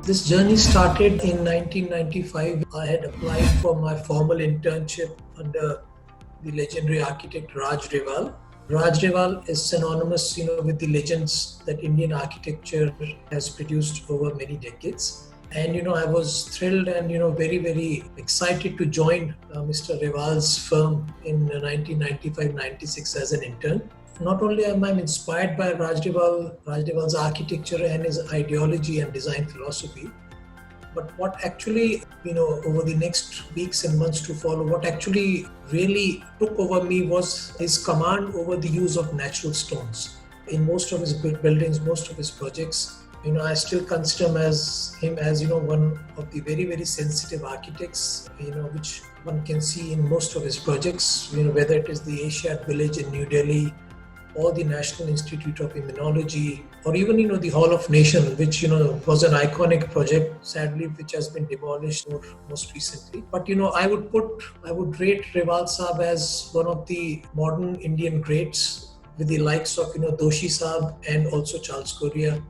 This journey started in 1995. I had applied for my formal internship under the legendary architect Raj Reval. Raj Reval is synonymous, with the legends that Indian architecture has produced over many decades. And I was thrilled and very very excited to join Mr. Reval's firm in 1995-96 as an intern. Not only am I inspired by Raj Reval's architecture and his ideology and design philosophy, but what actually, over the next weeks and months to follow, what actually really took over me was his command over the use of natural stones. In most of his buildings, most of his projects, I still consider him as one of the very, very sensitive architects, which one can see in most of his projects, whether it is the Asiad Village in New Delhi, or the National Institute of Immunology, or even the Hall of Nations, which was an iconic project, sadly, which has been demolished most recently. But I would rate Reval Saab as one of the modern Indian greats, with the likes of Doshi Saab and also Charles Correa.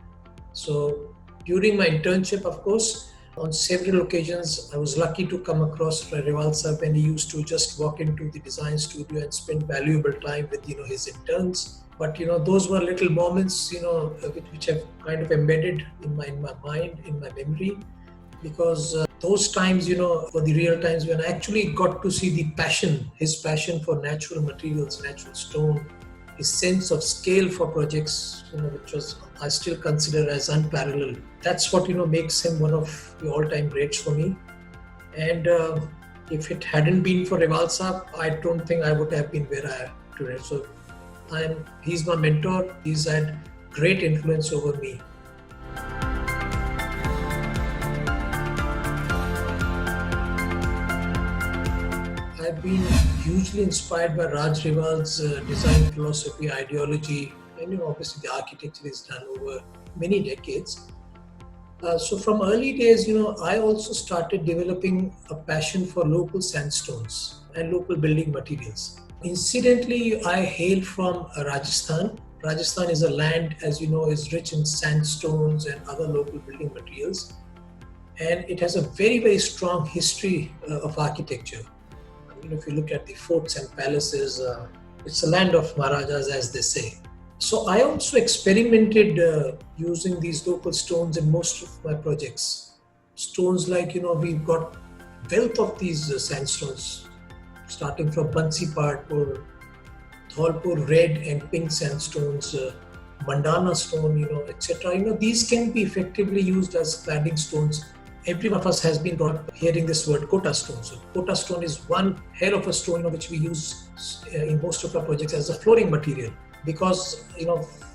So during my internship, of course, on several occasions, I was lucky to come across Reval Saab, and he used to just walk into the design studio and spend valuable time with his interns. But those were little moments which have kind of embedded in my mind, in my memory, because those times were the real times when I actually got to see his passion for natural materials, natural stone, his sense of scale for projects, which was I still consider as unparalleled. That's what makes him one of the all-time greats for me. And if it hadn't been for Reval Saab, I don't think I would have been where I am today. So he's my mentor. He's had great influence over me. I've been hugely inspired by Raj Reval's design philosophy, ideology, and obviously the architecture he's done over many decades. So from early days, I also started developing a passion for local sandstones and local building materials. Incidentally, I hail from Rajasthan. Rajasthan is a land, as you know, is rich in sandstones and other local building materials. And it has a very, very strong history of architecture. If you look at the forts and palaces, it's a land of Maharajas, as they say. So I also experimented using these local stones in most of my projects. Stones like, we've got wealth of these sandstones, starting from Bansipad, Dholpur red and pink sandstones, Mandana stone, etc. These can be effectively used as cladding stones. Every one of us has been brought up hearing this word Kota stone. So Kota stone is one hell of a stone which we use in most of our projects as a flooring material, because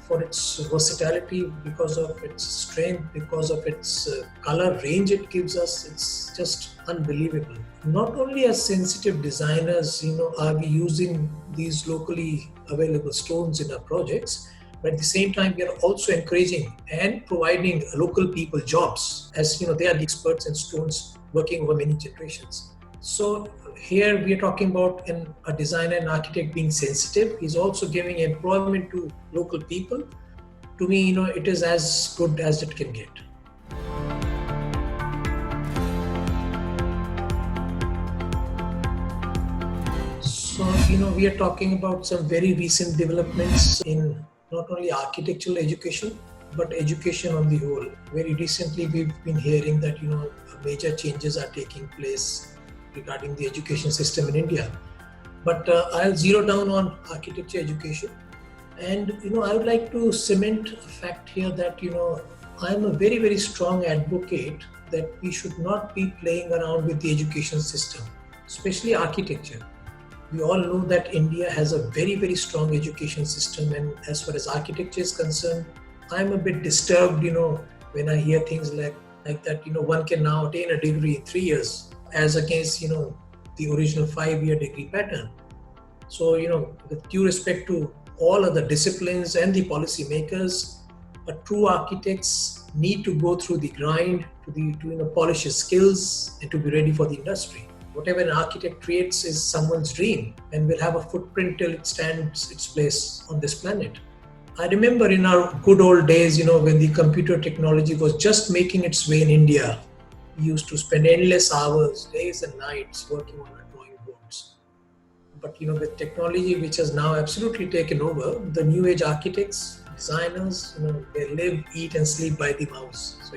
for its versatility, because of its strength, because of its color range it gives us, it's just unbelievable. Not only as sensitive designers, are we using these locally available stones in our projects, but at the same time, we are also encouraging and providing local people jobs, as they are the experts in stones working over many generations. So here we are talking about a designer and architect being sensitive. He's also giving employment to local people. To me, it is as good as it can get. So, we are talking about some very recent developments in not only architectural education, but education on the whole. Very recently, we've been hearing that, major changes are taking place regarding the education system in India. But I'll zero down on architecture education. And, I would like to cement a fact here that, I'm a very, very strong advocate that we should not be playing around with the education system, especially architecture. We all know that India has a very, very strong education system, and as far as architecture is concerned, I'm a bit disturbed, when I hear things like that, one can now attain a degree in 3 years, as against, the original 5-year degree pattern. So, with due respect to all other disciplines and the policy makers, but true architects need to go through the grind to polish his skills and to be ready for the industry. Whatever an architect creates is someone's dream and will have a footprint till it stands its place on this planet. I remember in our good old days, when the computer technology was just making its way in India, we used to spend endless hours, days and nights working on our drawing boards. But with technology which has now absolutely taken over, the new age architects, designers, they live, eat and sleep by the mouse. So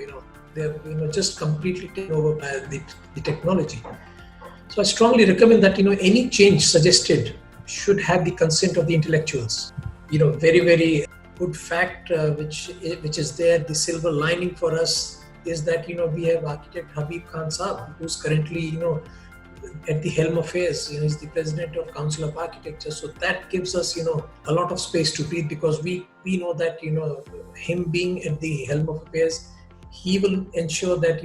they're just completely taken over by the technology. So I strongly recommend that any change suggested should have the consent of the intellectuals. Very very good fact which is there. The silver lining for us is that we have architect Habib Khan Saab, who's currently at the helm of affairs. He's the president of Council of Architecture. So that gives us a lot of space to breathe, because we know that him being at the helm of affairs, he will ensure that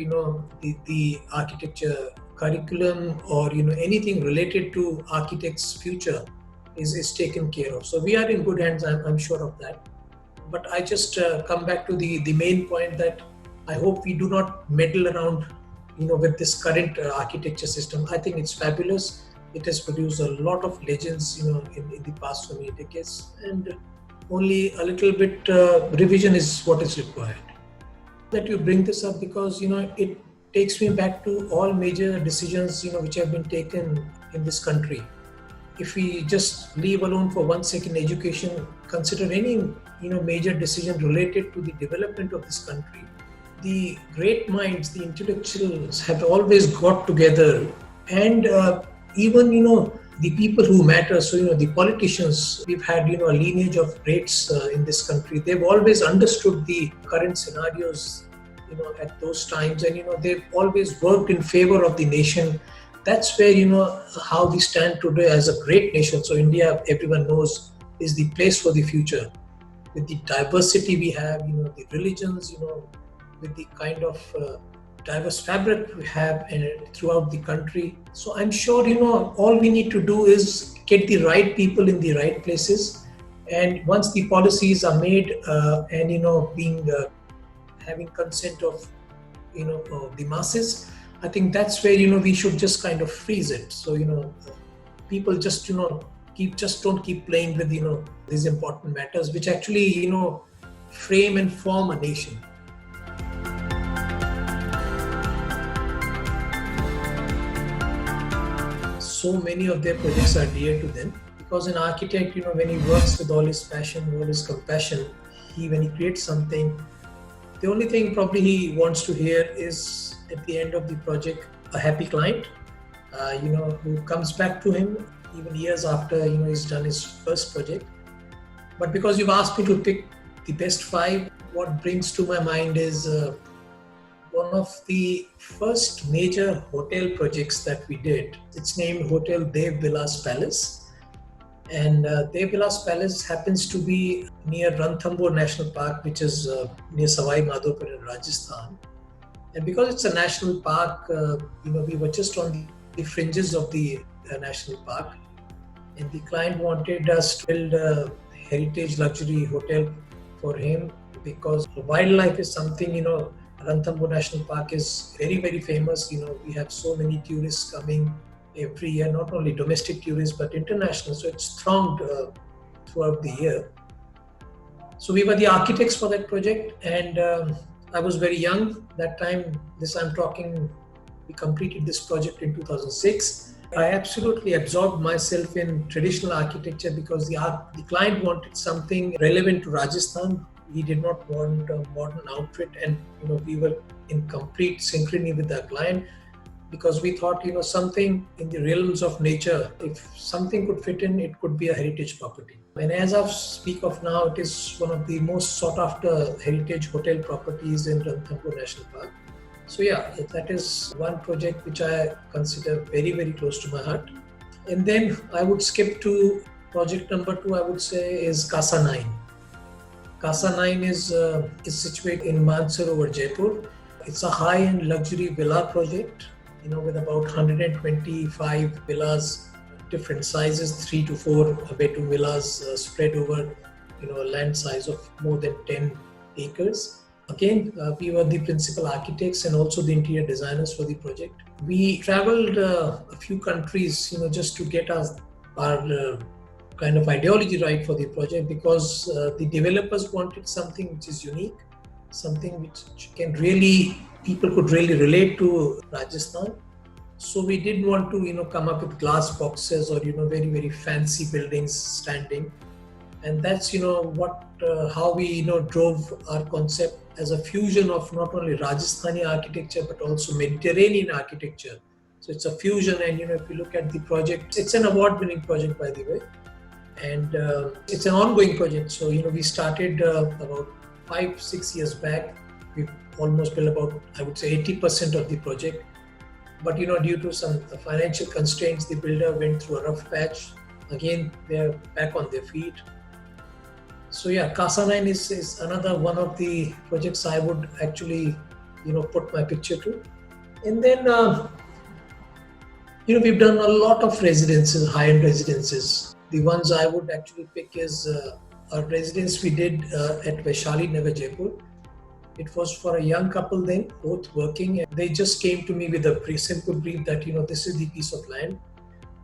the architecture curriculum or anything related to architects' future is taken care of. So we are in good hands. I'm sure of that. But I just come back to the main point that I hope we do not meddle around with this current architecture system. I think it's fabulous. It has produced a lot of legends in the past so many decades, and only a little bit revision is what is required. That you bring this up because it takes me back to all major decisions which have been taken in this country. If we just leave alone for 1 second education, consider any major decision related to the development of this country. The great minds, the intellectuals have always got together, and even the people who matter. So the politicians, we've had a lineage of greats in this country. They've always understood the current scenarios at those times, and they've always worked in favor of the nation. That's where how we stand today as a great nation. So India, everyone knows, is the place for the future. With the diversity we have, the religions, with the kind of diverse fabric we have throughout the country. So I'm sure all we need to do is get the right people in the right places, and once the policies are made and being having consent of the masses, I think that's where we should just kind of freeze it. So people just don't keep playing with these important matters which actually frame and form a nation. So many of their projects are dear to them, because an architect, when he works with all his passion, all his compassion, when he creates something, the only thing probably he wants to hear is at the end of the project a happy client, who comes back to him even years after he's done his first project. But because you've asked me to pick the best 5, what brings to my mind is one of the first major hotel projects that we did. It's named Hotel Dev Vilas Palace. And Dev Vilas Palace happens to be near Ranthambore National Park, which is near Savai Madhopur in Rajasthan. And because it's a national park, we were just on the fringes of the national park. And the client wanted us to build a heritage luxury hotel for him, because wildlife is something, Ranthambore National Park is very, very famous. We have so many tourists coming every year, not only domestic tourists, but international. So it's thronged throughout the year. So we were the architects for that project, and I was very young that time. We completed this project in 2006. I absolutely absorbed myself in traditional architecture because the client wanted something relevant to Rajasthan. He did not want a modern outfit, and we were in complete synchrony with our client, because we thought something in the realms of nature, if something could fit in, it could be a heritage property. And as I speak of now, it is one of the most sought after heritage hotel properties in Ranthambore National Park. So yeah, that is one project which I consider very, very close to my heart. And then I would skip to project number 2, I would say, is Casa 9. Casa 9 is situated in Mansarowar, Jaipur. It's a high-end luxury villa project, with about 125 villas, different sizes, 3 to 4 bedroom villas spread over, a land size of more than 10 acres. Again, we were the principal architects and also the interior designers for the project. We traveled a few countries, just to get our kind of ideology right for the project, because the developers wanted something which is unique, something which can really, people could really relate to Rajasthan. So we didn't want to, come up with glass boxes or, very, very fancy buildings standing. And that's, how we, drove our concept as a fusion of not only Rajasthani architecture, but also Mediterranean architecture. So it's a fusion. And, if you look at the project, it's an award-winning project, by the way. And it's an ongoing project. So, we started about 5-6 years back. We've almost built about, I would say, 80% of the project. But, due to some financial constraints, the builder went through a rough patch. Again, they're back on their feet. So yeah, Casa 9 is another one of the projects I would actually, put my picture to. And then, we've done a lot of residences, high-end residences. The ones I would actually pick is a residence we did at Vaishali Nagar, Jaipur. It was for a young couple then, both working. And they just came to me with a simple brief that, this is the piece of land.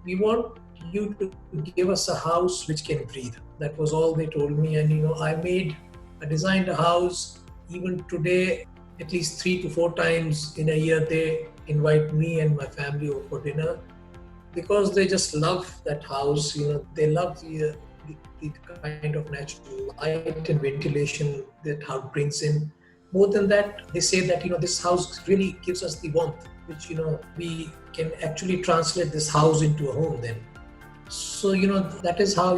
We want you to give us a house which can breathe. That was all they told me. And, I designed a house. Even today, at least 3 to 4 times in a year, they invite me and my family over for dinner, because they just love that house. They love the kind of natural light and ventilation that house brings in. More than that, they say that, this house really gives us the warmth, which, we can actually translate this house into a home then. So, that is how,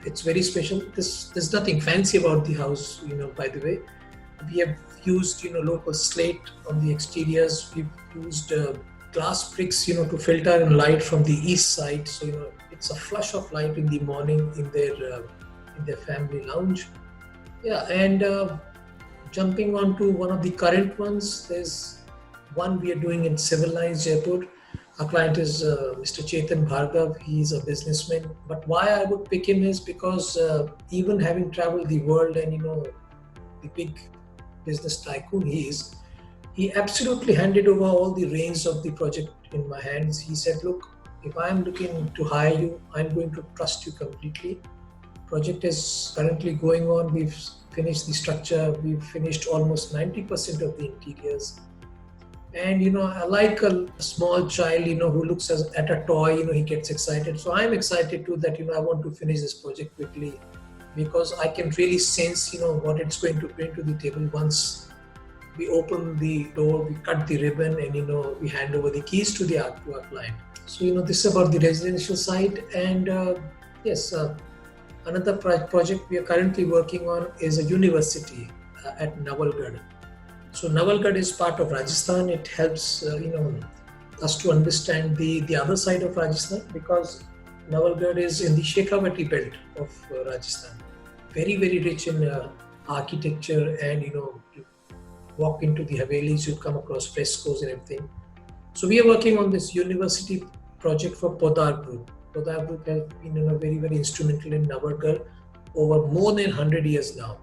it's very special. There's nothing fancy about the house, by the way. We have used, local slate on the exteriors. We've used glass bricks, to filter in light from the east side. So, it's a flush of light in the morning in their family lounge. Yeah, and jumping on to one of the current ones, there's one we are doing in Civilized Jaipur. Our client is Mr. Chetan Bhargav. He's a businessman. But why I would pick him is because even having traveled the world and, the big business tycoon he absolutely handed over all the reins of the project in my hands. He said, look, if I'm looking to hire you, I'm going to trust you completely. Project is currently going on. We've finished the structure. We've finished almost 90% of the interiors. And, I like a small child, who looks at a toy, he gets excited. So I'm excited too that, I want to finish this project quickly, because I can really sense, what it's going to bring to the table once we open the door, we cut the ribbon, and, we hand over the keys to our client. So, this is about the residential side. And yes, another project we are currently working on is a university at Nawalgarh. So Nawalgarh is part of Rajasthan. It helps, us to understand the other side of Rajasthan, because Nawalgarh is in the Shekhawati belt of Rajasthan. Very, very rich in architecture, and, you walk into the Havelis, you come across frescoes and everything. So we are working on this university project for Podar Group. Podar Group has been, very, very instrumental in Nawalgarh over more than 100 years now.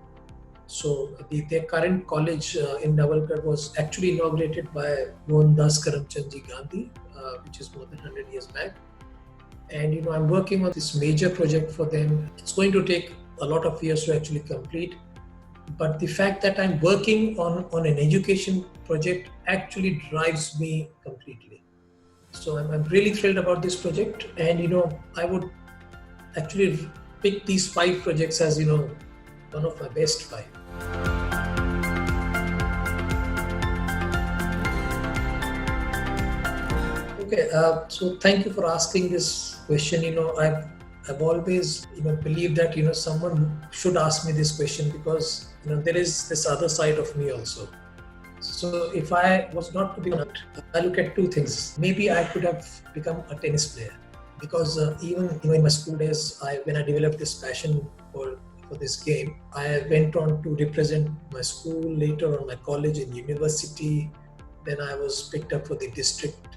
So their current college in Nawalgarh was actually inaugurated by Mohandas Karamchandji Gandhi, which is more than 100 years back. And I'm working on this major project for them. It's going to take a lot of years to actually complete. But the fact that I'm working on an education project actually drives me completely. So I'm really thrilled about this project. And I would actually pick these 5 projects as one of my best 5. Okay, so thank you for asking this question. I've always believed that someone should ask me this question, because there is this other side of me also. So if I was not to be honest, I look at 2 things. Maybe I could have become a tennis player, because even in my school days, when I developed this passion for this game, I went on to represent my school, later on my college and university. Then I was picked up for the district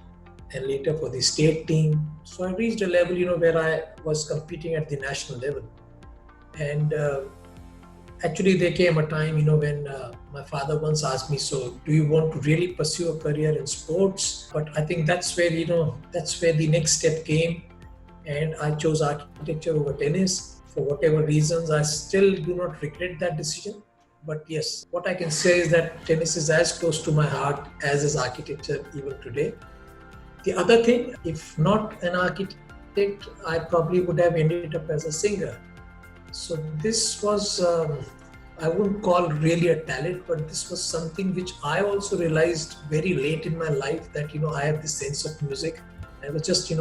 and later for the state team. So I reached a level, where I was competing at the national level. And actually there came a time, when my father once asked me, so do you want to really pursue a career in sports? But I think that's where the next step came. and I chose architecture over tennis. For whatever reasons, I still do not regret that decision. But yes, what I can say is that tennis is as close to my heart as is architecture even today. The other thing, if not an architect, I probably would have ended up as a singer. So this was, I wouldn't call really a talent, but this was something which I also realized very late in my life that, I have this sense of music. I was just, we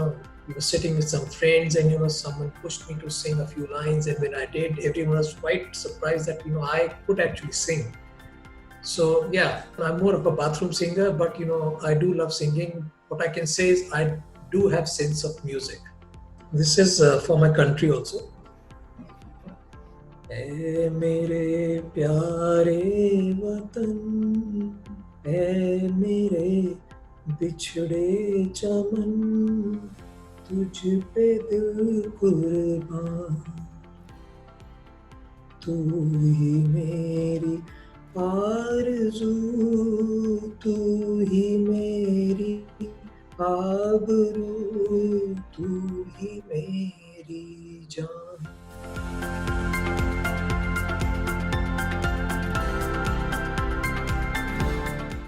were sitting with some friends and, someone pushed me to sing a few lines. And when I did, everyone was quite surprised that, I could actually sing. So yeah, I'm more of a bathroom singer, but, I do love singing. What I can say is I do have sense of music. This is for my country also. ऐ मेरे प्यारे वतन, ऐ मेरे बिछड़े चमन, तुझ पे दिल कुर्बान, तू ही मेरी आरज़ू, तू ही मेरी आबरू, तू ही मेरी जान.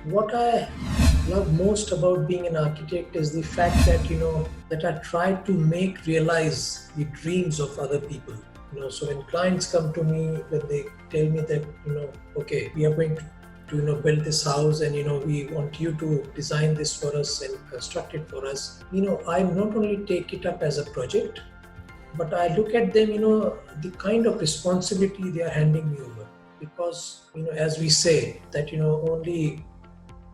What I love most about being an architect is the fact that that I try to make realize the dreams of other people. So when clients come to me, when they tell me that okay, we are going to build this house and we want you to design this for us and construct it for us. I not only take it up as a project, but I look at them, the kind of responsibility they are handing me over. Because as we say that only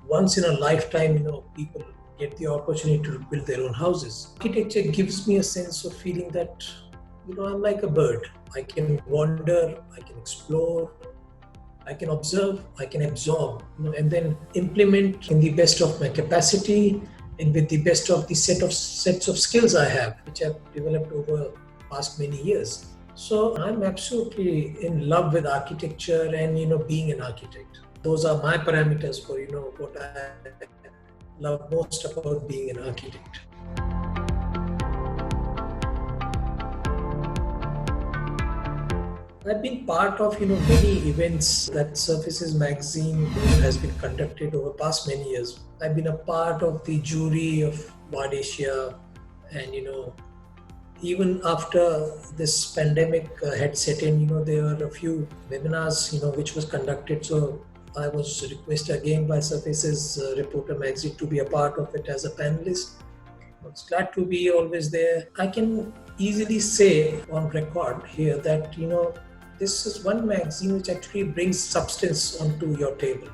once in a lifetime, people get the opportunity to build their own houses. Architecture gives me a sense of feeling that, I'm like a bird. I can wander, I can explore, I can observe, I can absorb, and then implement in the best of my capacity and with the best of the sets of skills I have, which I've developed over past many years. So I'm absolutely in love with architecture and, being an architect. Those are my parameters for, what I love most about being an architect. I've been part of, many events that Surfaces Magazine has been conducted over past many years. I've been a part of the jury of Bard Asia, and, even after this pandemic had set in, there were a few webinars, which was conducted. So I was requested again by Surfaces Reporter Magazine to be a part of it as a panelist. I was glad to be always there. I can easily say on record here that, this is one magazine which actually brings substance onto your table.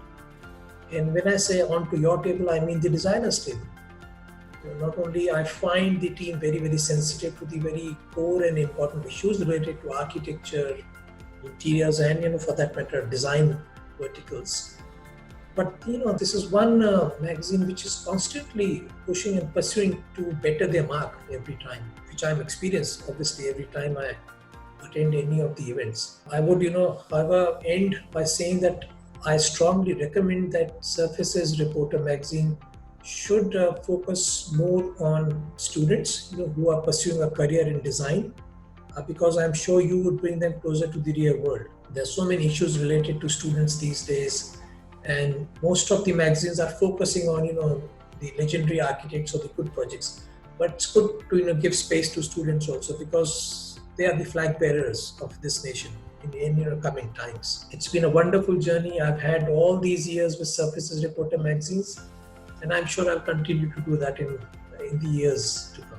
And when I say onto your table, I mean the designer's table. Not only I find the team very, very sensitive to the very core and important issues related to architecture, interiors, and, for that matter, design verticals. But, this is one magazine which is constantly pushing and pursuing to better their mark every time, which I'm experienced, obviously, every time I attend any of the events. I would, however, end by saying that I strongly recommend that Surfaces Reporter Magazine should focus more on students, who are pursuing a career in design, because I'm sure you would bring them closer to the real world. There's so many issues related to students these days, and most of the magazines are focusing on, the legendary architects or the good projects. But it's good to, give space to students also, because they are the flag bearers of this nation in coming times. It's been a wonderful journey I've had all these years with Surfaces Reporter magazines, and I'm sure I'll continue to do that in the years to come.